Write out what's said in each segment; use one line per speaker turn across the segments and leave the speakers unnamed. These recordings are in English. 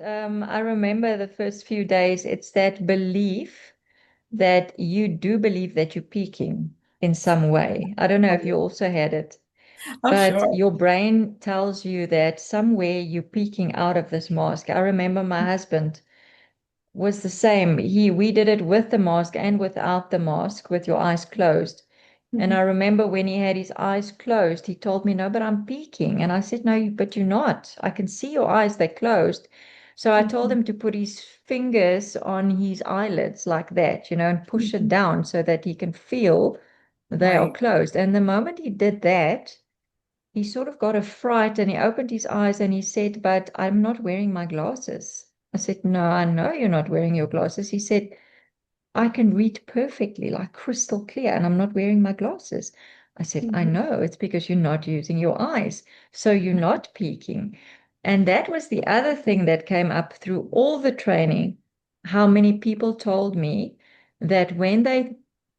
I remember the first few days, it's that belief that you do believe that you're peaking in some way. I don't know if you also had it,
Oh,
but
sure.
your brain tells you that somewhere you're peeking out of this mask. I remember my husband was the same. We did it with the mask and without the mask, with your eyes closed. And
Mhm.
I remember when he had his eyes closed, he told me, "No, but I'm peeking." And I said, "No, but you're not. I can see your eyes, they're closed." So I told
Mhm.
him to put his fingers on his eyelids like that, and push it
Mhm.
down so that he can feel they are
Right.
closed. And the moment he did that, he sort of got a fright and he opened his eyes and he said, "But I'm not wearing my glasses." I said, "No, I know you're not wearing your glasses." He said, "I can read perfectly, like crystal clear, and I'm not wearing my glasses." I said, "I
Mhm.
know, it's because you're not using your eyes. So you're not peeking." And that was the other thing that came up through all the training. How many people told me that when they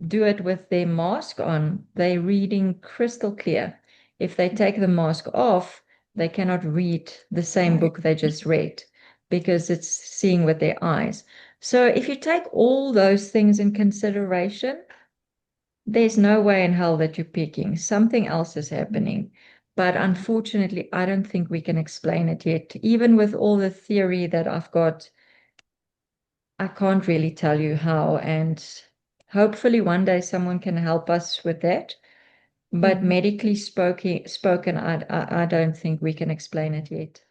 do it with their mask on, they're reading crystal clear. If they take the mask off, they cannot read the same
Right.
book they just read because it's seeing with their eyes. So if you take all those things in consideration, there's no way in hell that you're peaking. Something else is happening. But unfortunately, I don't think we can explain it yet. Even with all the theory that I've got, I can't really tell you how. And hopefully one day someone can help us with that. But
Mhm.
medically spoken, I don't think we can explain it yet.